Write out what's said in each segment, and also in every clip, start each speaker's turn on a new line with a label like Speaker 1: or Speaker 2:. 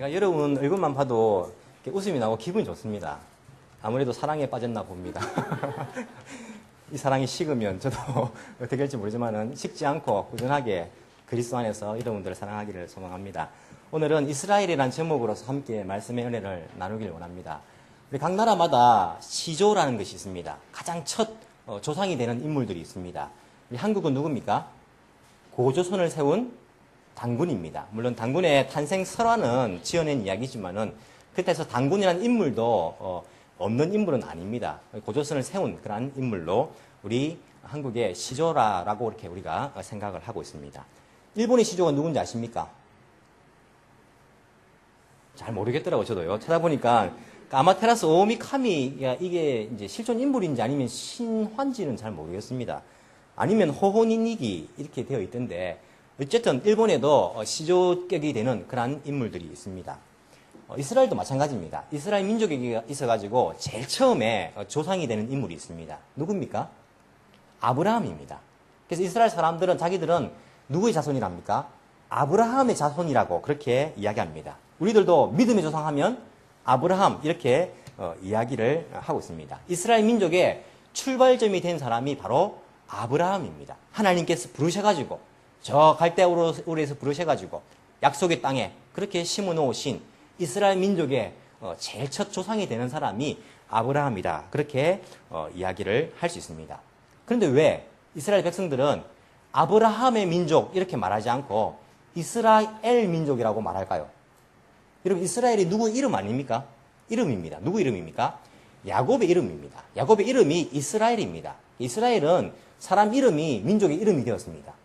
Speaker 1: 제가 여러분 얼굴만 봐도 이렇게 웃음이 나고 기분이 좋습니다. 아무래도 사랑에 빠졌나 봅니다. 이 사랑이 식으면 저도 어떻게 될지 모르지만은 식지 않고 꾸준하게 그리스도 안에서 여러분들을 사랑하기를 소망합니다. 오늘은 이스라엘이라는 제목으로서 함께 말씀의 은혜를 나누기를 원합니다. 우리 각 나라마다 시조라는 것이 있습니다. 가장 첫 조상이 되는 인물들이 있습니다. 우리 한국은 누굽니까? 고조선을 세운 단군입니다. 물론 단군의 탄생 설화는 지어낸 이야기지만은 그때서 단군이라는 인물도 없는 인물은 아닙니다. 고조선을 세운 그러한 인물로 우리 한국의 시조라라고 이렇게 우리가 생각을 하고 있습니다. 일본의 시조가 누군지 아십니까? 잘 모르겠더라고요, 저도요. 찾아보니까 아마테라스 오미카미가 이게 이제 실존 인물인지 아니면 신화인지는 잘 모르겠습니다. 아니면 호호니니기 이렇게 되어 있던데 어쨌든 일본에도 시조격이 되는 그러한 인물들이 있습니다. 이스라엘도 마찬가지입니다. 이스라엘 민족이 있어가지고 제일 처음에 조상이 되는 인물이 있습니다. 누굽니까? 아브라함입니다. 그래서 이스라엘 사람들은 자기들은 누구의 자손이랍니까? 아브라함의 자손이라고 그렇게 이야기합니다. 우리들도 믿음의 조상하면 아브라함 이렇게 이야기를 하고 있습니다. 이스라엘 민족의 출발점이 된 사람이 바로 아브라함입니다. 하나님께서 부르셔가지고 저 갈대우르에서 부르셔가지고 약속의 땅에 그렇게 심어놓으신 이스라엘 민족의 제일 첫 조상이 되는 사람이 아브라함이다. 그렇게 이야기를 할 수 있습니다. 그런데 왜 이스라엘 백성들은 아브라함의 민족 이렇게 말하지 않고 이스라엘 민족이라고 말할까요? 여러분 이스라엘이 누구 이름 아닙니까? 이름입니다. 누구 이름입니까? 야곱의 이름입니다. 야곱의 이름이 이스라엘입니다. 이스라엘은 사람 이름이 민족의 이름이 되었습니다.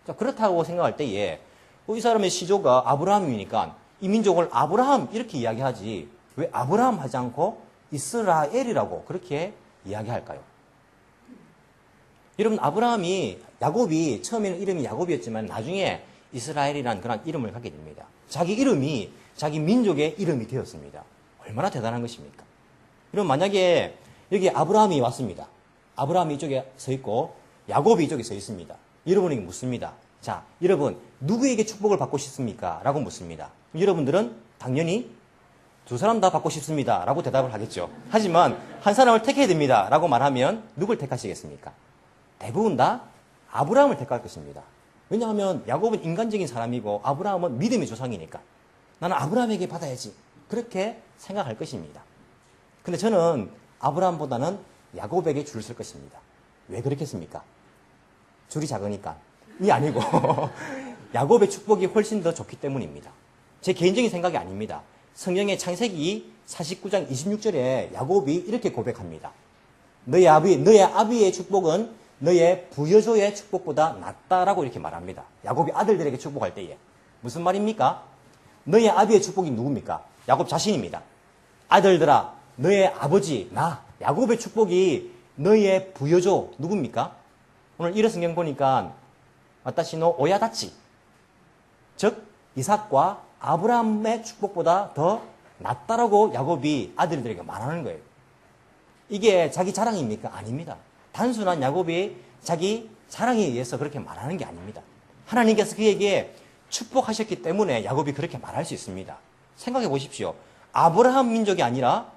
Speaker 1: 자, 그렇다고 생각할 때에 이 사람의 시조가 아브라함이니까 이 민족을 아브라함 이렇게 이야기하지 왜 아브라함 하지 않고 이스라엘이라고 그렇게 이야기할까요? 여러분 야곱이 처음에는 이름이 야곱이었지만 나중에 이스라엘이라는 그런 이름을 갖게 됩니다. 자기 이름이 자기 민족의 이름이 되었습니다. 얼마나 대단한 것입니까? 여러분 만약에 여기 아브라함이 왔습니다. 아브라함이 이쪽에 서 있고 야곱이 이쪽에 서 있습니다. 여러분에게 묻습니다. 자, 여러분 누구에게 축복을 받고 싶습니까? 라고 묻습니다. 여러분들은 당연히 두 사람 다 받고 싶습니다. 라고 대답을 하겠죠. 하지만 한 사람을 택해야 됩니다. 라고 말하면 누굴 택하시겠습니까? 대부분 다 아브라함을 택할 것입니다. 왜냐하면 야곱은 인간적인 사람이고 아브라함은 믿음의 조상이니까 나는 아브라함에게 받아야지. 그렇게 생각할 것입니다. 근데 저는 아브라함보다는 야곱에게 줄을 쓸 것입니다. 왜 그렇겠습니까? 줄이 작으니까. 이 아니고 야곱의 축복이 훨씬 더 좋기 때문입니다. 제 개인적인 생각이 아닙니다. 성경의 창세기 49장 26절에 야곱이 이렇게 고백합니다. 너의 아비의 축복은 너의 부여조의 축복보다 낫다라고 이렇게 말합니다. 야곱이 아들들에게 축복할 때에. 무슨 말입니까? 너의 아비의 축복이 누굽니까? 야곱 자신입니다. 아들들아, 너의 아버지, 야곱의 축복이 너의 부여조 누굽니까? 오늘 이런 성경 보니까 와타시노 오야다치, 즉 이삭과 아브라함의 축복보다 더 낫다라고 야곱이 아들들에게 말하는 거예요. 이게 자기 자랑입니까? 아닙니다. 단순한 야곱이 자기 자랑에 의해서 그렇게 말하는 게 아닙니다. 하나님께서 그에게 축복하셨기 때문에 야곱이 그렇게 말할 수 있습니다. 생각해 보십시오. 아브라함 민족이 아니라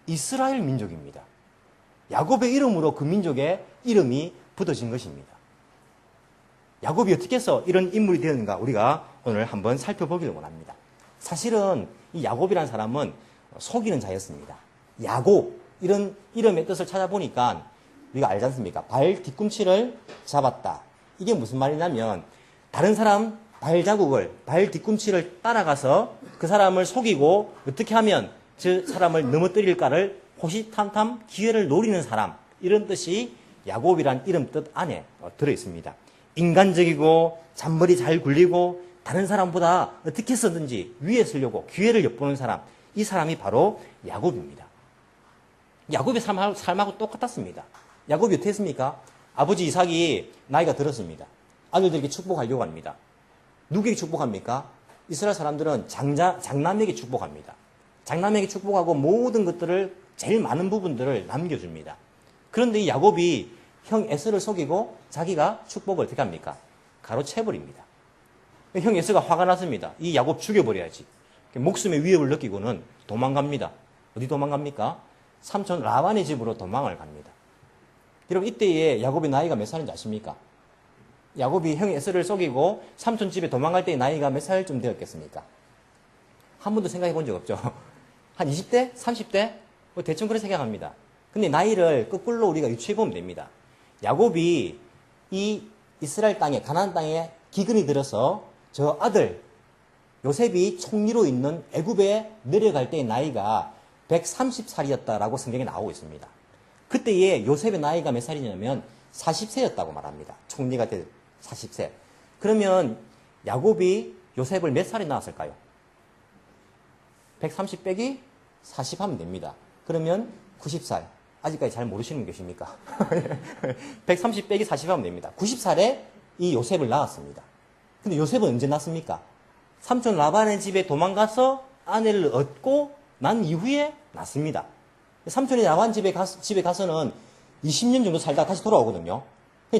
Speaker 1: 이스라엘 민족입니다. 야곱의 이름으로 그 민족의 이름이 붙어진 것입니다. 야곱이 어떻게 해서 이런 인물이 되었는가 우리가 오늘 한번 살펴보기를 원합니다. 사실은 이 야곱이라는 사람은 속이는 자였습니다. 야곱 이런 이름의 뜻을 찾아보니까 우리가 알지 않습니까? 발 뒤꿈치를 잡았다. 이게 무슨 말이냐면 다른 사람 발 뒤꿈치를 따라가서 그 사람을 속이고 어떻게 하면 그 사람을 넘어뜨릴까를 호시탐탐 기회를 노리는 사람 이런 뜻이 야곱이란 이름 뜻 안에 들어 있습니다. 인간적이고 잔머리 잘 굴리고 다른 사람보다 어떻게 해서든지 위에 서려고 기회를 엿보는 사람 이 사람이 바로 야곱입니다. 야곱의 삶하고 똑같았습니다. 야곱이 어떻게 했습니까? 아버지 이삭이 나이가 들었습니다. 아들들에게 축복하려고 합니다. 누구에게 축복합니까? 이스라엘 사람들은 장남에게 축복합니다. 장남에게 축복하고 모든 것들을 제일 많은 부분들을 남겨줍니다. 그런데 이 야곱이 형 에서를 속이고 자기가 축복을 어떻게 합니까? 가로채버립니다. 형 에서가 화가 났습니다. 이 야곱 죽여버려야지. 목숨의 위협을 느끼고는 도망갑니다. 어디 도망갑니까? 삼촌 라반의 집으로 도망을 갑니다. 여러분 이때에 야곱의 나이가 몇 살인지 아십니까? 야곱이 형 에서를 속이고 삼촌 집에 도망갈 때의 나이가 몇 살쯤 되었겠습니까? 한 번도 생각해 본 적 없죠. 한 20대? 30대? 뭐 대충 그렇게 생각합니다. 근데 나이를 거꾸로 우리가 유추해 보면 됩니다. 야곱이 이 이스라엘 땅에, 가나안 땅에 기근이 들어서 저 아들 요셉이 총리로 있는 애굽에 내려갈 때의 나이가 130살이었다라고 성경에 나오고 있습니다. 그때의 요셉의 나이가 몇 살이냐면 40세였다고 말합니다. 총리가 될 40세. 그러면 야곱이 요셉을 몇 살에 낳았을까요? 130 빼기 40 하면 됩니다. 그러면 90살. 아직까지 잘 모르시는 분 계십니까? 130 빼기 40 하면 됩니다. 90살에 이 요셉을 낳았습니다. 근데 요셉은 언제 낳습니까? 삼촌 라반의 집에 도망가서 아내를 얻고 난 이후에 낳습니다. 삼촌이 라반 집에 가서는 20년 정도 살다가 다시 돌아오거든요.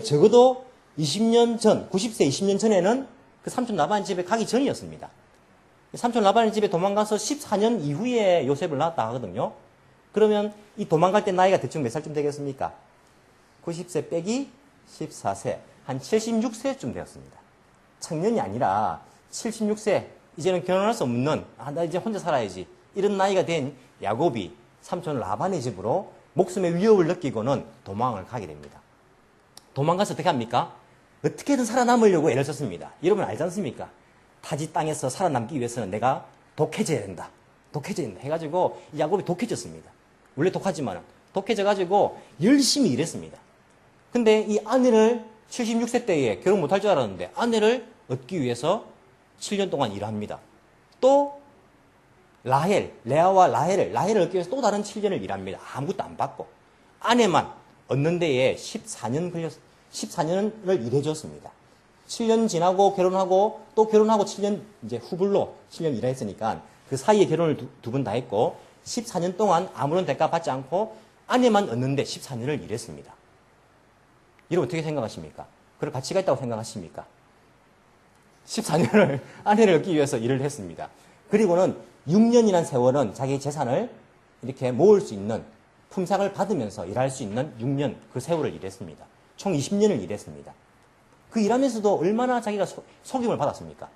Speaker 1: 적어도 20년 전, 90세 20년 전에는 그 삼촌 라반 집에 가기 전이었습니다. 삼촌 라반의 집에 도망가서 14년 이후에 요셉을 낳았다 하거든요. 그러면 이 도망갈 때 나이가 대충 몇 살쯤 되겠습니까? 90세 빼기 14세, 한 76세쯤 되었습니다. 청년이 아니라 76세, 이제는 결혼할 수 없는, 나 이제 혼자 살아야지, 이런 나이가 된 야곱이 삼촌 라반의 집으로 목숨의 위협을 느끼고는 도망을 가게 됩니다. 도망가서 어떻게 합니까? 어떻게든 살아남으려고 애를 썼습니다. 여러분 알지 않습니까? 타지 땅에서 살아남기 위해서는 내가 독해져야 된다. 독해져야 된다. 해가지고 야곱이 독해졌습니다. 원래 독하지만 독해져가지고 열심히 일했습니다. 근데 이 아내를 76세 때에 결혼 못할 줄 알았는데 아내를 얻기 위해서 7년 동안 일합니다. 또 레아와 라헬을 얻기 위해서 또 다른 7년을 일합니다. 아무것도 안 받고. 아내만 얻는 데에 14년을 일해줬습니다. 7년 지나고 결혼하고 또 결혼하고 7년 이제 후불로 7년 일했으니까 그 사이에 결혼을 두 번 다 했고 14년 동안 아무런 대가 받지 않고 아내만 얻는데 14년을 일했습니다. 여러분 어떻게 생각하십니까? 그럴 가치가 있다고 생각하십니까? 14년을 아내를 얻기 위해서 일을 했습니다. 그리고는 6년이라는 세월은 자기 재산을 이렇게 모을 수 있는 품삯을 받으면서 일할 수 있는 6년 그 세월을 일했습니다. 총 20년을 일했습니다. 그 일하면서도 얼마나 자기가 속임을 받았습니까?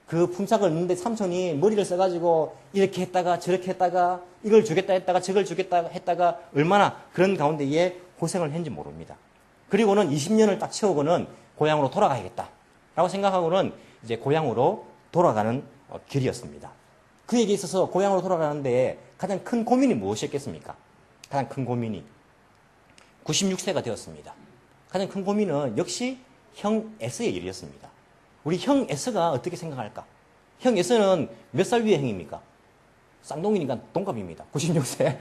Speaker 1: 그 품삯을 얻는데 삼촌이 머리를 써가지고 이렇게 했다가 저렇게 했다가 이걸 주겠다 했다가 저걸 주겠다 했다가 얼마나 그런 가운데에 고생을 했는지 모릅니다. 그리고는 20년을 딱 채우고는 고향으로 돌아가야겠다 라고 생각하고는 이제 고향으로 돌아가는 길이었습니다. 그에게 있어서 고향으로 돌아가는데 가장 큰 고민이 무엇이었겠습니까? 가장 큰 고민이 96세가 되었습니다. 가장 큰 고민은 역시 형 에서의 일이었습니다. 우리 형 에서가 어떻게 생각할까? 형 에서는 몇 살 위의 형입니까? 쌍둥이니까 동갑입니다. 96세.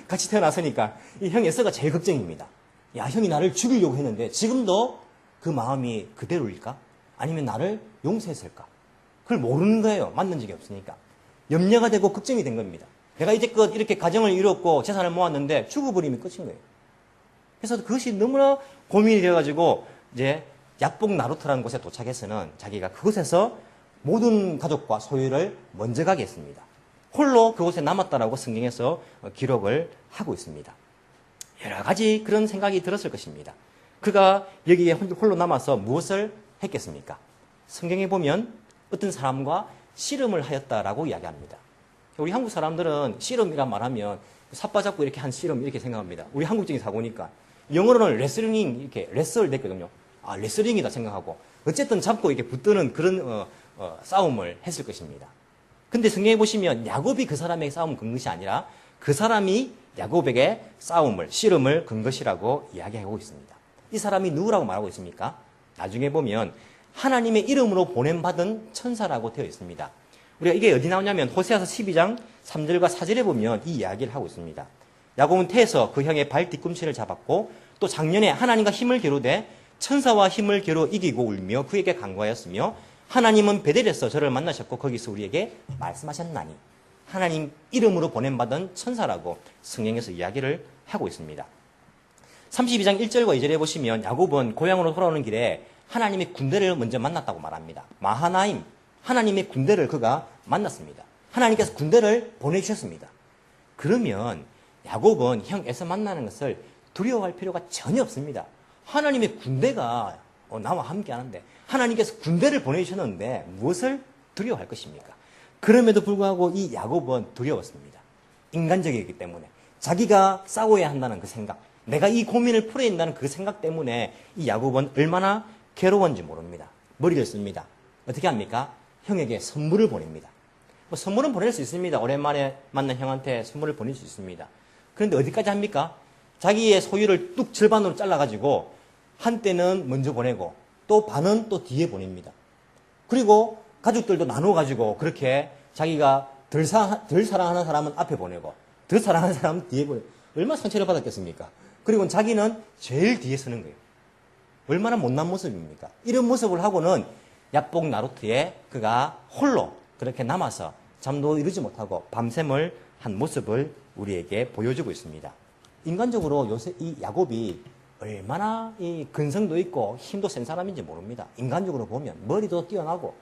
Speaker 1: 같이 태어났으니까 이 형 에서가 제일 걱정입니다. 야, 형이 나를 죽이려고 했는데 지금도 그 마음이 그대로일까? 아니면 나를 용서했을까? 그걸 모르는 거예요. 만난 적이 없으니까. 염려가 되고 걱정이 된 겁니다. 내가 이제껏 이렇게 가정을 이뤘고 재산을 모았는데 죽어버리면 끝인 거예요. 그래서 그것이 너무나 고민이 되어가지고 이제 약복 나루트라는 곳에 도착해서는 자기가 그곳에서 모든 가족과 소유를 먼저 가게 했습니다. 홀로 그곳에 남았다라고 성경에서 기록을 하고 있습니다. 여러 가지 그런 생각이 들었을 것입니다. 그가 여기에 홀로 남아서 무엇을 했겠습니까? 성경에 보면 어떤 사람과 씨름을 하였다라고 이야기합니다. 우리 한국 사람들은 씨름이란 말하면 삿바 잡고 이렇게 한 씨름 이렇게 생각합니다. 우리 한국적인 사고니까. 영어로는 레슬링 이렇게 레슬 됐거든요. 아, 레슬링이다 생각하고 어쨌든 잡고 이렇게 붙드는 그런 싸움을 했을 것입니다. 근데 성경에 보시면 야곱이 그 사람에게 싸움을 건 것이 아니라 그 사람이 야곱에게 싸움을, 씨름을 건 것이라고 이야기하고 있습니다. 이 사람이 누구라고 말하고 있습니까? 나중에 보면 하나님의 이름으로 보냄받은 천사라고 되어 있습니다. 우리가 이게 어디 나오냐면 호세아서 12장 3절과 4절에 보면 이 이야기를 하고 있습니다. 야곱은 태에서 그 형의 발 뒤꿈치를 잡았고 또 작년에 하나님과 힘을 겨루되 천사와 힘을 겨루 이기고 울며 그에게 간구하였으며 하나님은 베델에서 저를 만나셨고 거기서 우리에게 말씀하셨나니 하나님 이름으로 보냄받은 천사라고 성경에서 이야기를 하고 있습니다. 32장 1절과 2절에 보시면 야곱은 고향으로 돌아오는 길에 하나님의 군대를 먼저 만났다고 말합니다. 마하나임, 하나님의 군대를 그가 만났습니다. 하나님께서 군대를 보내주셨습니다. 그러면 야곱은 형 에서 만나는 것을 두려워할 필요가 전혀 없습니다. 하나님의 군대가 나와 함께 하는데 하나님께서 군대를 보내주셨는데 무엇을 두려워할 것입니까? 그럼에도 불구하고 이 야곱은 두려웠습니다. 인간적이기 때문에 자기가 싸워야 한다는 그 생각, 내가 이 고민을 풀어야 한다는 그 생각 때문에 이 야곱은 얼마나 괴로웠는지 모릅니다. 머리를 씁니다. 어떻게 합니까? 형에게 선물을 보냅니다. 뭐 선물은 보낼 수 있습니다. 오랜만에 만난 형한테 선물을 보낼 수 있습니다. 그런데 어디까지 합니까? 자기의 소유를 뚝 절반으로 잘라가지고 한때는 먼저 보내고 또 반은 또 뒤에 보냅니다. 그리고 가족들도 나눠가지고 그렇게 자기가 덜 사랑하는 사람은 앞에 보내고 더 사랑하는 사람은 뒤에 보내고 얼마나 상처를 받았겠습니까? 그리고 자기는 제일 뒤에 서는 거예요. 얼마나 못난 모습입니까? 이런 모습을 하고는 야복 나루트에 그가 홀로 그렇게 남아서 잠도 이루지 못하고 밤샘을 한 모습을 우리에게 보여주고 있습니다. 인간적으로 요새 이 야곱이 얼마나 이 근성도 있고 힘도 센 사람인지 모릅니다. 인간적으로 보면 머리도 뛰어나고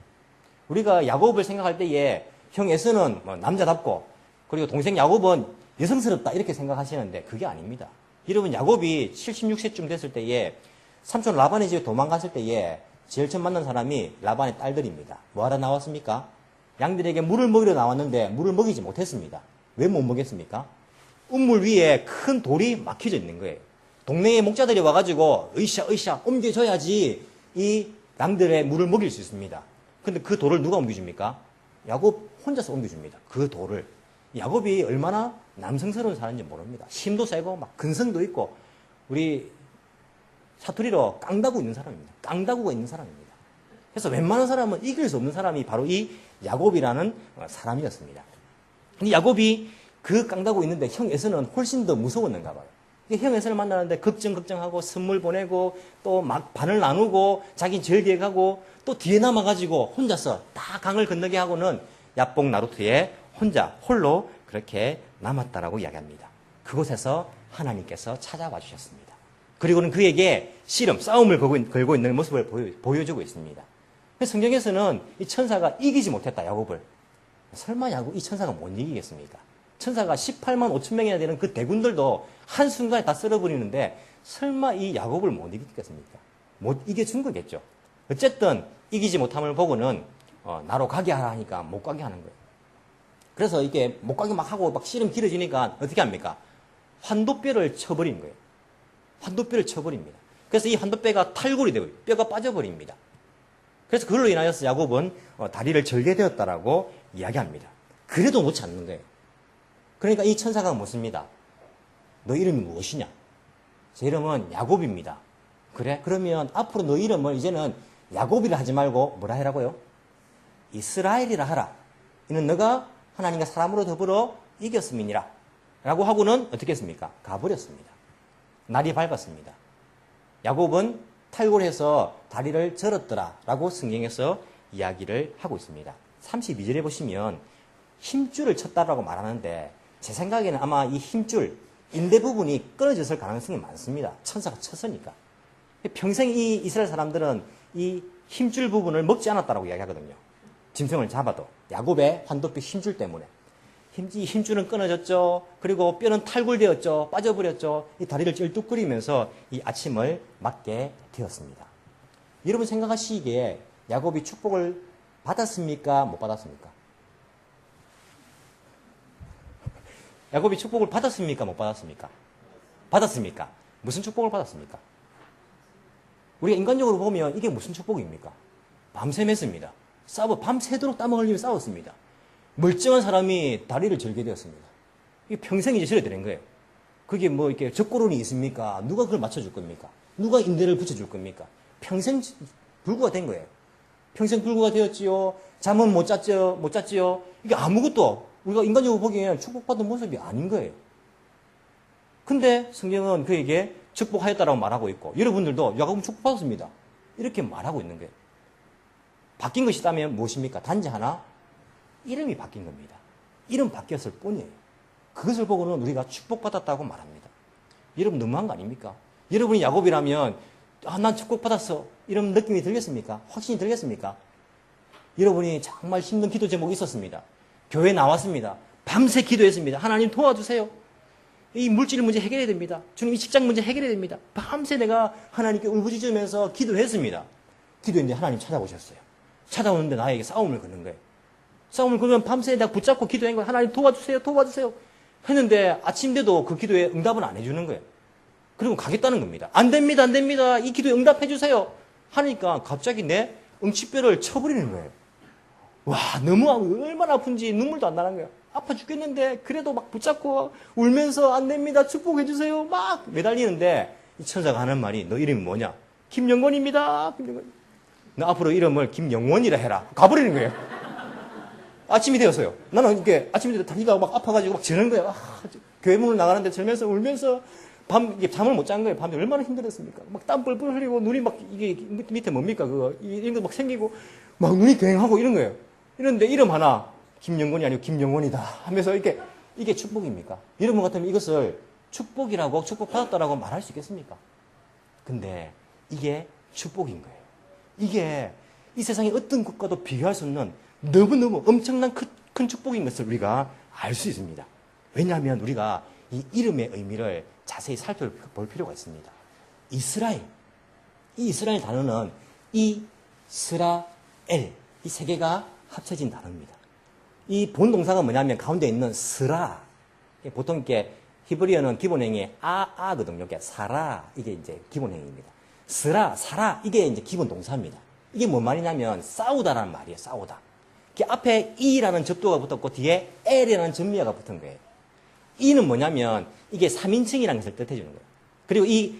Speaker 1: 우리가 야곱을 생각할 때에 형 에서는 뭐 남자답고 그리고 동생 야곱은 여성스럽다 이렇게 생각하시는데 그게 아닙니다. 여러분 야곱이 76세쯤 됐을 때에 삼촌 라반의 집에 도망갔을 때에 제일 처음 만난 사람이 라반의 딸들입니다. 뭐하러 나왔습니까? 양들에게 물을 먹이러 나왔는데 물을 먹이지 못했습니다. 왜 못 먹였습니까? 우물 위에 큰 돌이 막혀져 있는 거예요. 동네의 목자들이 와가지고 으쌰 옮겨줘야지 이 양들의 물을 먹일 수 있습니다. 근데 그 돌을 누가 옮겨줍니까? 야곱 혼자서 옮겨줍니다. 그 돌을. 야곱이 얼마나 남성스러운 사람인지 모릅니다. 힘도 세고 막 근성도 있고 우리 사투리로 깡다구 있는 사람입니다. 깡다구가 있는 사람입니다. 그래서 웬만한 사람은 이길 수 없는 사람이 바로 이 야곱이라는 사람이었습니다. 근데 야곱이 그 깡다구 있는데 형 에서는 훨씬 더 무서웠는가 봐요. 형 에서를 만나는데 걱정하고 선물 보내고 또 막 반을 나누고 자기 제일 뒤에 가고 또 뒤에 남아가지고 혼자서 다 강을 건너게 하고는 야복 나루트에 혼자 홀로 그렇게 남았다라고 이야기합니다. 그곳에서 하나님께서 찾아와 주셨습니다. 그리고는 그에게 씨름, 싸움을 걸고 있는 모습을 보여주고 있습니다. 성경에서는 이 천사가 이기지 못했다, 야곱을. 설마 이 천사가 못 이기겠습니까? 천사가 18만 5천 명이나 되는 그 대군들도 한순간에 다 쓸어버리는데 설마 이 야곱을 못 이기겠습니까? 못 이겨준 거겠죠. 어쨌든 이기지 못함을 보고는 나로 가게 하라 하니까 못 가게 하는 거예요. 그래서 이게 못 가게 막 하고 막 씨름 길어지니까 어떻게 합니까? 환도뼈를 쳐버린 거예요. 환도뼈를 쳐버립니다. 그래서 이 환도뼈가 탈골이 되고 뼈가 빠져버립니다. 그래서 그걸로 인하여서 야곱은 다리를 절게 되었다라고 이야기합니다. 그래도 놓지 않는 거예요. 그러니까 이 천사가 묻습니다. 너 이름이 무엇이냐? 제 이름은 야곱입니다. 그래? 그러면 앞으로 너 이름을 이제는 야곱이라 하지 말고 뭐라 해라고요? 이스라엘이라 하라. 이는 너가 하나님과 사람으로 더불어 이겼음이니라. 라고 하고는 어떻게 했습니까? 가버렸습니다. 날이 밝았습니다. 야곱은 탈골해서 다리를 절었더라. 라고 성경에서 이야기를 하고 있습니다. 32절에 보시면 힘줄을 쳤다라고 말하는데 제 생각에는 아마 이 힘줄, 인대 부분이 끊어졌을 가능성이 많습니다. 천사가 쳤으니까. 평생 이 이스라엘 사람들은 이 힘줄 부분을 먹지 않았다라고 이야기하거든요. 짐승을 잡아도. 야곱의 환도뼈 힘줄 때문에. 힘줄은 끊어졌죠. 그리고 뼈는 탈골되었죠. 빠져버렸죠. 이 다리를 쩔뚝거리면서 이 아침을 맞게 되었습니다. 여러분 생각하시기에 야곱이 축복을 받았습니까? 못 받았습니까? 야곱이 축복을 받았습니까? 못 받았습니까? 받았습니까? 무슨 축복을 받았습니까? 우리가 인간적으로 보면 이게 무슨 축복입니까? 밤샘 했습니다. 밤새도록 땀을 흘리며 싸웠습니다. 멀쩡한 사람이 다리를 절게 되었습니다. 이게 평생 이제 저래 되는 거예요. 그게 뭐 이렇게 적고론이 있습니까? 누가 그걸 맞춰줄 겁니까? 누가 인대를 붙여줄 겁니까? 평생 불구가 된 거예요. 평생 불구가 되었지요. 잠은 못 잤지요. 이게 아무것도 우리가 인간적으로 보기에는 축복받은 모습이 아닌 거예요. 근데 성경은 그에게 축복하였다라고 말하고 있고 여러분들도 야곱은 축복받았습니다. 이렇게 말하고 있는 거예요. 바뀐 것이 있다면 무엇입니까? 단지 하나 이름이 바뀐 겁니다. 이름 바뀌었을 뿐이에요. 그것을 보고는 우리가 축복받았다고 말합니다. 여러분 너무한 거 아닙니까? 여러분이 야곱이라면 난 축복받았어 이런 느낌이 들겠습니까? 확신이 들겠습니까? 여러분이 정말 힘든 기도 제목이 있었습니다. 교회 나왔습니다. 밤새 기도했습니다. 하나님 도와주세요. 이 물질 문제 해결해야 됩니다. 주님 이 직장 문제 해결해야 됩니다. 밤새 내가 하나님께 울부짖으면서 기도했습니다. 기도했는데 하나님 찾아오셨어요. 찾아오는데 나에게 싸움을 거는 거예요. 싸움을 걸면 밤새 내가 붙잡고 기도한 거예요. 하나님 도와주세요. 도와주세요. 했는데 아침 돼도 그 기도에 응답은 안 해주는 거예요. 그리고 가겠다는 겁니다. 안 됩니다. 안 됩니다. 이 기도에 응답해 주세요. 하니까 갑자기 내 응치뼈를 쳐버리는 거예요. 와, 너무 얼마나 아픈지 눈물도 안 나는 거예요. 아파 죽겠는데 그래도 막 붙잡고 울면서 안 됩니다. 축복해 주세요. 막 매달리는데 이 천사가 하는 말이 너 이름이 뭐냐? 김영원입니다. 김영원. 너 앞으로 이름을 김영원이라 해라. 가버리는 거예요. 아침이 되었어요. 나는 이렇게 아침이 되어 다리가 막 아파가지고 막 저는 거예요. 교회 문을 나가는데 절면서 울면서 이게 잠을 못 잔 거예요. 밤에 얼마나 힘들었습니까? 막 땀 뻘뻘 흘리고 눈이 막 이게 밑에 뭡니까 그거 이런 거 막 생기고 막 눈이 괭하고 이런 거예요. 이런데 이름 하나 김영권이 아니고 김영원이다 하면서 이게 축복입니까? 여러분 같으면 이것을 축복이라고 축복받았다라고 말할 수 있겠습니까? 근데 이게 축복인 거예요. 이게 이 세상의 어떤 것과도 비교할 수 없는 너무너무 엄청난 큰 축복인 것을 우리가 알 수 있습니다. 왜냐하면 우리가 이 이름의 의미를 자세히 살펴볼 필요가 있습니다. 이스라엘. 이 이스라엘 단어는 이스라엘. 이 세 개가 합쳐진 단어입니다. 이 본동사가 뭐냐면 가운데 있는 스라. 보통 이렇게 히브리어는 기본행이 아거든요. 사라. 이게 이제 기본행입니다. 스라, 사라. 이게 이제 기본 동사입니다. 이게 뭔 말이냐면 싸우다라는 말이에요. 싸우다. 앞에 이라는 접두가 붙었고 뒤에 엘이라는 전미어가 붙은 거예요. 이는 뭐냐면 이게 3인칭이라는 것을 뜻해 주는 거예요. 그리고 이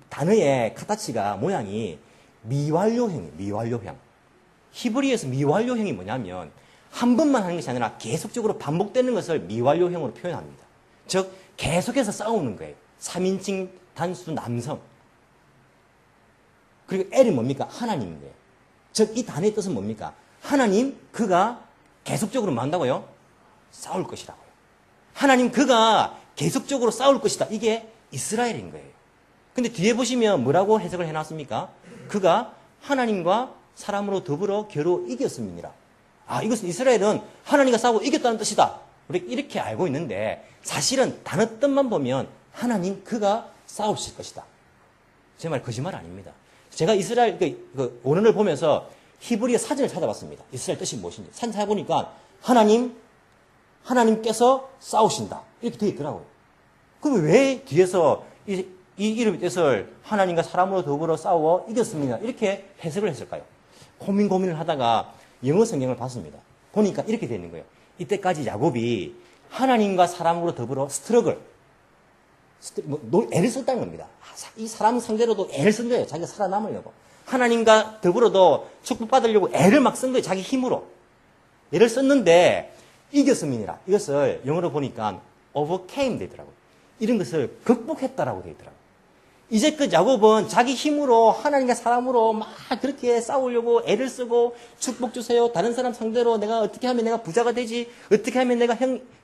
Speaker 1: 단어의 카타치가 모양이 미완료형이에요. 미완료형. 히브리에서 미완료형이 뭐냐면 한 번만 하는 것이 아니라 계속적으로 반복되는 것을 미완료형으로 표현합니다. 즉 계속해서 싸우는 거예요. 3인칭 단수 남성. 그리고 L이 뭡니까? 하나님인 거예요. 즉 이 단어의 뜻은 뭡니까? 하나님 그가 계속적으로 뭐 한다고요? 싸울 것이라고요. 하나님 그가 계속적으로 싸울 것이다. 이게 이스라엘인 거예요. 근데 뒤에 보시면 뭐라고 해석을 해놨습니까? 그가 하나님과 사람으로 더불어 겨루 이겼음이니라. 이것은 이스라엘은 하나님과 싸우고 이겼다는 뜻이다. 우리 이렇게 알고 있는데 사실은 단어 뜻만 보면 하나님 그가 싸우실 것이다. 제 말 거짓말 아닙니다. 제가 이스라엘 그 원어를 보면서 히브리어 사전을 찾아봤습니다. 이스라엘 뜻이 무엇인지. 사전 찾아보니까 하나님께서 싸우신다. 이렇게 되어 있더라고요. 그럼 왜 뒤에서 이 이름의 뜻을 하나님과 사람으로 더불어 싸워 이겼습니다. 이렇게 해석을 했을까요? 고민을 하다가 영어 성경을 봤습니다. 보니까 이렇게 되어 있는 거예요. 이때까지 야곱이 하나님과 사람으로 더불어 애를 썼다는 겁니다. 이 사람 상대로도 애를 쓴 거예요. 자기가 살아남으려고. 하나님과 더불어도 축복받으려고 애를 막 쓴 거예요. 자기 힘으로. 애를 썼는데 이겼음이니라. 이것을 영어로 보니까 overcame 되더라고요. 이런 것을 극복했다라고 되더라고요. 이제껏 야곱은 자기 힘으로 하나님과 사람으로 막 그렇게 싸우려고 애를 쓰고 축복 주세요. 다른 사람 상대로 내가 어떻게 하면 내가 부자가 되지? 어떻게 하면 내가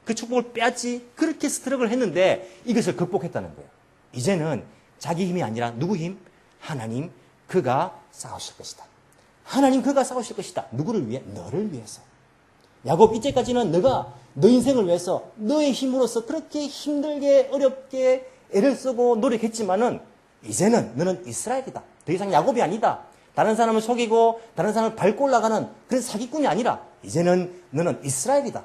Speaker 1: 그 축복을 빼앗지? 그렇게 스트럭을 했는데 이것을 극복했다는 거예요. 이제는 자기 힘이 아니라 누구 힘? 하나님 그가 싸우실 것이다. 하나님 그가 싸우실 것이다. 누구를 위해? 너를 위해서. 야곱 이제까지는 너가 너 인생을 위해서 너의 힘으로서 그렇게 힘들게 어렵게 애를 쓰고 노력했지만은 이제는 너는 이스라엘이다. 더 이상 야곱이 아니다. 다른 사람을 속이고 다른 사람을 밟고 올라가는 그런 사기꾼이 아니라 이제는 너는 이스라엘이다.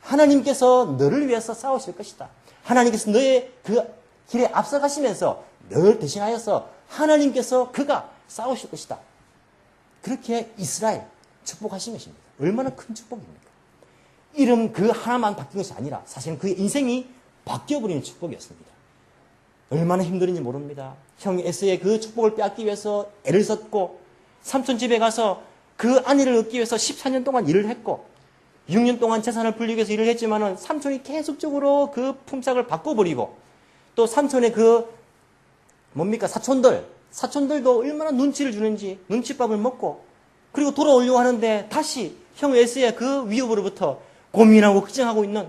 Speaker 1: 하나님께서 너를 위해서 싸우실 것이다. 하나님께서 너의 그 길에 앞서가시면서 너를 대신하여서 하나님께서 그가 싸우실 것이다. 그렇게 이스라엘 축복하신 것입니다. 얼마나 큰 축복입니까? 이름 그 하나만 바뀐 것이 아니라 사실은 그의 인생이 바뀌어버리는 축복이었습니다. 얼마나 힘들은지 모릅니다. 형이 에서의 그 축복을 빼앗기 위해서 애를 썼고 삼촌 집에 가서 그 아내를 얻기 위해서 14년 동안 일을 했고 6년 동안 재산을 불리기 위해서 일을 했지만은 삼촌이 계속적으로 그 품삯을 바꿔버리고 또 삼촌의 그 사촌들도 얼마나 눈치를 주는지 눈치밥을 먹고 그리고 돌아오려고 하는데 다시 형 에서의 그 위협으로부터 고민하고 걱정하고 있는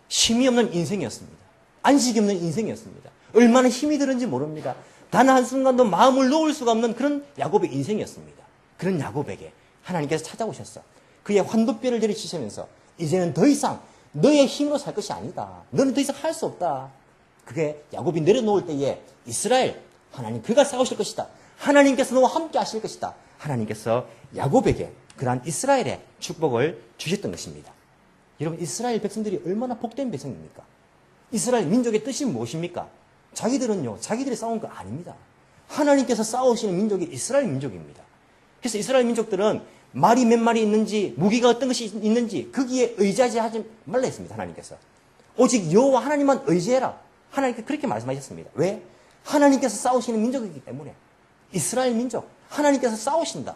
Speaker 1: 쉼이 없는 인생이었습니다. 안식이 없는 인생이었습니다. 얼마나 힘이 드는지 모릅니다. 단 한순간도 마음을 놓을 수가 없는 그런 야곱의 인생이었습니다. 그런 야곱에게 하나님께서 찾아오셨어. 그의 환도뼈를 내리치시면서 이제는 더 이상 너의 힘으로 살 것이 아니다. 너는 더 이상 할 수 없다. 그게 야곱이 내려놓을 때에 이스라엘, 하나님 그가 싸우실 것이다. 하나님께서 너와 함께 하실 것이다. 하나님께서 야곱에게 그러한 이스라엘의 축복을 주셨던 것입니다. 여러분, 이스라엘 백성들이 얼마나 복된 백성입니까? 이스라엘 민족의 뜻이 무엇입니까? 자기들은요, 자기들이 싸운 거 아닙니다. 하나님께서 싸우시는 민족이 이스라엘 민족입니다. 그래서 이스라엘 민족들은 말이 몇 마리 있는지, 무기가 어떤 것이 있는지 거기에 의지하지 말라 했습니다. 하나님께서. 오직 여호와 하나님만 의지해라. 하나님께서 그렇게 말씀하셨습니다. 왜? 하나님께서 싸우시는 민족이기 때문에. 이스라엘 민족, 하나님께서 싸우신다.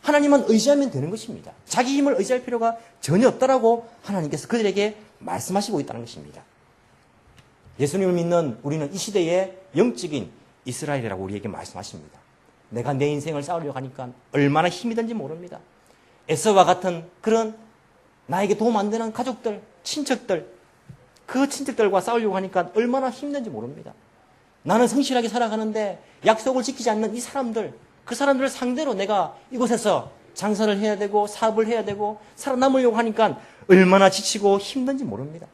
Speaker 1: 하나님만 의지하면 되는 것입니다. 자기 힘을 의지할 필요가 전혀 없다라고 하나님께서 그들에게 말씀하시고 있다는 것입니다. 예수님을 믿는 우리는 이 시대의 영적인 이스라엘이라고 우리에게 말씀하십니다. 내가 내 인생을 싸우려고 하니까 얼마나 힘이 든지 모릅니다. 에서와 같은 그런 나에게 도움 안 되는 가족들, 친척들, 그 친척들과 싸우려고 하니까 얼마나 힘든지 모릅니다. 나는 성실하게 살아가는데 약속을 지키지 않는 이 사람들, 그 사람들을 상대로 내가 이곳에서 장사를 해야 되고 사업을 해야 되고 살아남으려고 하니까 얼마나 지치고 힘든지 모릅니다.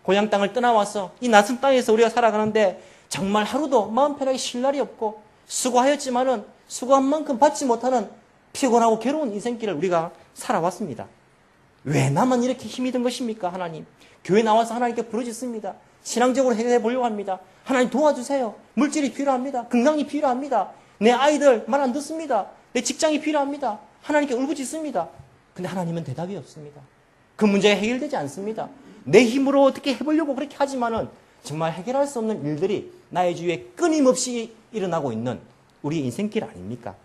Speaker 1: 고향 땅을 떠나와서 이 낯선 땅에서 우리가 살아가는데 정말 하루도 마음 편하게 쉴 날이 없고 수고하였지만은 수고한 만큼 받지 못하는 피곤하고 괴로운 인생길을 우리가 살아왔습니다. 왜 나만 이렇게 힘이 든 것입니까? 하나님. 교회 나와서 하나님께 부르짖습니다. 신앙적으로 해결해 보려고 합니다. 하나님 도와주세요. 물질이 필요합니다. 건강이 필요합니다. 내 아이들 말 안 듣습니다. 내 직장이 필요합니다. 하나님께 울부짖습니다. 근데 하나님은 대답이 없습니다. 그 문제가 해결되지 않습니다. 내 힘으로 어떻게 해보려고 그렇게 하지만은 정말 해결할 수 없는 일들이 나의 주위에 끊임없이 일어나고 있는 우리의 인생길 아닙니까?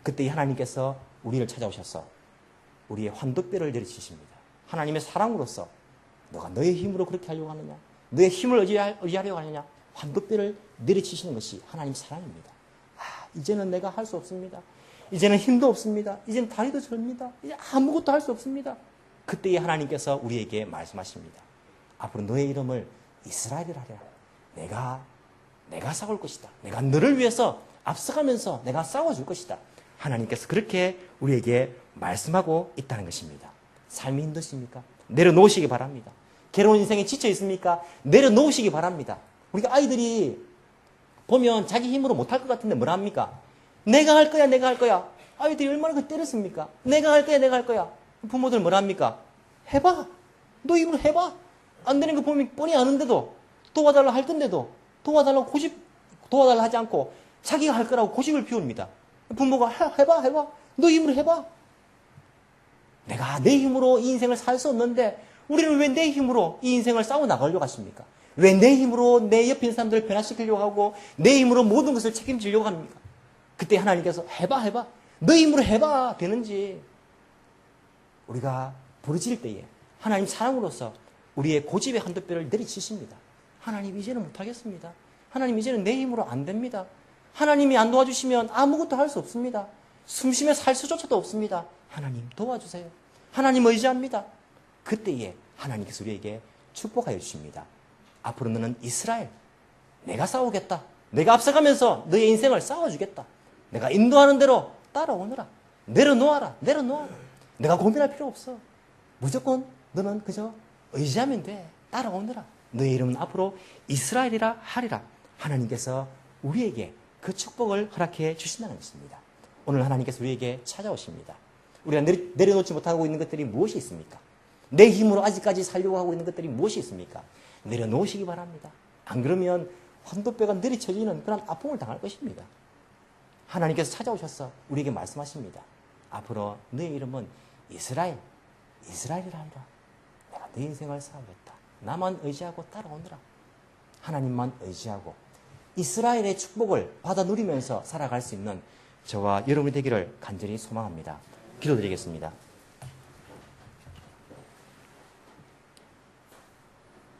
Speaker 1: 그때 하나님께서 우리를 찾아오셔서 우리의 환도뼈를 내리치십니다. 하나님의 사랑으로서 너가 너의 힘으로 그렇게 하려고 하느냐? 너의 힘을 의지하려고 하느냐? 환도뼈를 내리치시는 것이 하나님 사랑입니다. 이제는 내가 할 수 없습니다. 이제는 힘도 없습니다. 이제는 다리도 저립니다. 이제 아무것도 할 수 없습니다. 그때에 하나님께서 우리에게 말씀하십니다. 앞으로 너의 이름을 이스라엘이라 하라. 내가 싸울 것이다. 내가 너를 위해서 앞서가면서 내가 싸워줄 것이다. 하나님께서 그렇게 우리에게 말씀하고 있다는 것입니다. 삶이 힘드십니까? 내려놓으시기 바랍니다. 괴로운 인생에 지쳐 있습니까? 내려놓으시기 바랍니다. 우리가 아이들이 보면 자기 힘으로 못할 것 같은데 뭐라 합니까? 내가 할 거야, 내가 할 거야. 아이들이 얼마나 그 때렸습니까? 내가 할 거야, 내가 할 거야. 부모들 뭐라 합니까? 해봐. 너 힘으로 해봐. 안 되는 거 보면 뻔히 아는데도 도와달라 할 건데도 도와달라 하지 않고 자기가 할 거라고 고집을 피웁니다. 부모가 해봐. 너 힘으로 해봐. 내가 내 힘으로 이 인생을 살 수 없는데 우리는 왜 내 힘으로 이 인생을 싸워 나가려고 하십니까? 왜 내 힘으로 내 옆에 있는 사람들을 변화시키려고 하고 내 힘으로 모든 것을 책임지려고 합니까? 그때 하나님께서 해봐. 너 힘으로 해봐. 되는지. 우리가 부르짖을 때에 하나님 사랑으로서 우리의 고집의 한도뼈를 내리치십니다. 하나님 이제는 못하겠습니다. 하나님 이제는 내 힘으로 안 됩니다. 하나님이 안 도와주시면 아무것도 할 수 없습니다. 숨쉬며 살 수조차도 없습니다. 하나님 도와주세요. 하나님 의지합니다. 그때에 하나님께서 우리에게 축복하여 주십니다. 앞으로 너는 이스라엘, 내가 싸우겠다. 내가 앞서가면서 너의 인생을 싸워주겠다. 내가 인도하는 대로 따라오너라. 내려놓아라. 내가 고민할 필요 없어. 무조건 너는 그저 의지하면 돼. 따라오너라. 너의 이름은 앞으로 이스라엘이라 하리라. 하나님께서 우리에게 그 축복을 허락해 주신다는 것입니다. 오늘 하나님께서 우리에게 찾아오십니다. 우리가 내려놓지 못하고 있는 것들이 무엇이 있습니까? 내 힘으로 아직까지 살려고 하고 있는 것들이 무엇이 있습니까? 내려놓으시기 바랍니다. 안 그러면 환도뼈가 내리쳐지는 그런 아픔을 당할 것입니다. 하나님께서 찾아오셔서 우리에게 말씀하십니다. 앞으로 너의 이름은 이스라엘이라 하리라. 내가 네 인생을 살아오겠다. 나만 의지하고 따라오느라. 하나님만 의지하고 이스라엘의 축복을 받아 누리면서 살아갈 수 있는 저와 여러분이 되기를 간절히 소망합니다. 기도드리겠습니다.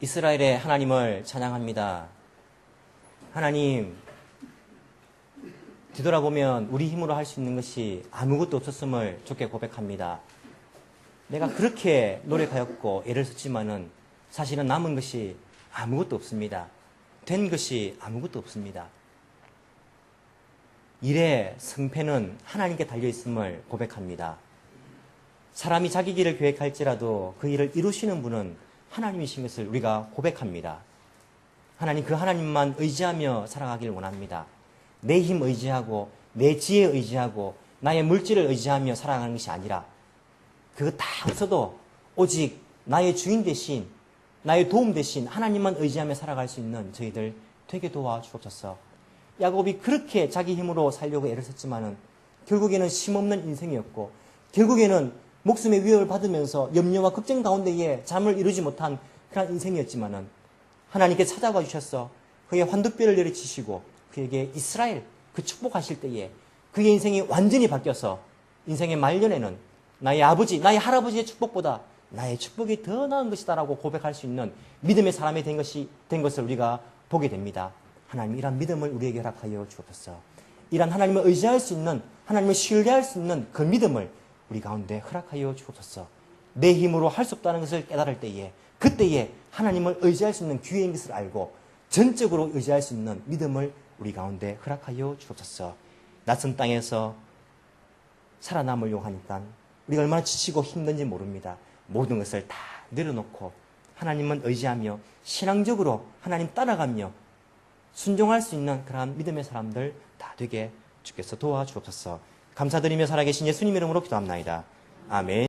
Speaker 1: 이스라엘의 하나님을 찬양합니다. 하나님, 뒤돌아보면 우리 힘으로 할 수 있는 것이 아무것도 없었음을 좋게 고백합니다. 내가 그렇게 노력하였고 애를 썼지만은 사실은 남은 것이 아무것도 없습니다. 된 것이 아무것도 없습니다. 일의 성패는 하나님께 달려있음을 고백합니다. 사람이 자기 길을 계획할지라도 그 일을 이루시는 분은 하나님이신 것을 우리가 고백합니다. 하나님, 그 하나님만 의지하며 살아가길 원합니다. 내 힘 의지하고 내 지혜 의지하고 나의 물질을 의지하며 살아가는 것이 아니라 그거 다 없어도 오직 나의 주인 대신 나의 도움 대신 하나님만 의지하며 살아갈 수 있는 저희들 되게 도와주옵소서. 야곱이 그렇게 자기 힘으로 살려고 애를 썼지만은 결국에는 힘없는 인생이었고 결국에는 목숨의 위협을 받으면서 염려와 걱정 가운데에 잠을 이루지 못한 그런 인생이었지만은 하나님께 찾아와 주셔서 그의 환두뼈를 내리치시고 그에게 이스라엘 그 축복하실 때에 그의 인생이 완전히 바뀌어서 인생의 말년에는 나의 아버지, 나의 할아버지의 축복보다 나의 축복이 더 나은 것이다라고 고백할 수 있는 믿음의 사람이 된 것을 우리가 보게 됩니다. 하나님, 이러한 믿음을 우리에게 허락하여 주옵소서. 이러한 하나님을 의지할 수 있는, 하나님을 신뢰할 수 있는 그 믿음을 우리 가운데 허락하여 주옵소서. 내 힘으로 할 수 없다는 것을 깨달을 때에 그때에 하나님을 의지할 수 있는 기회인 것을 알고 전적으로 의지할 수 있는 믿음을 우리 가운데 허락하여 주옵소서. 낯선 땅에서 살아남으려고 하니까 우리가 얼마나 지치고 힘든지 모릅니다. 모든 것을 다 내려놓고 하나님은 의지하며 신앙적으로 하나님 따라가며 순종할 수 있는 그러한 믿음의 사람들 다 되게 주께서 도와주옵소서. 감사드리며 살아계신 예수님 이름으로 기도합나이다. 아멘.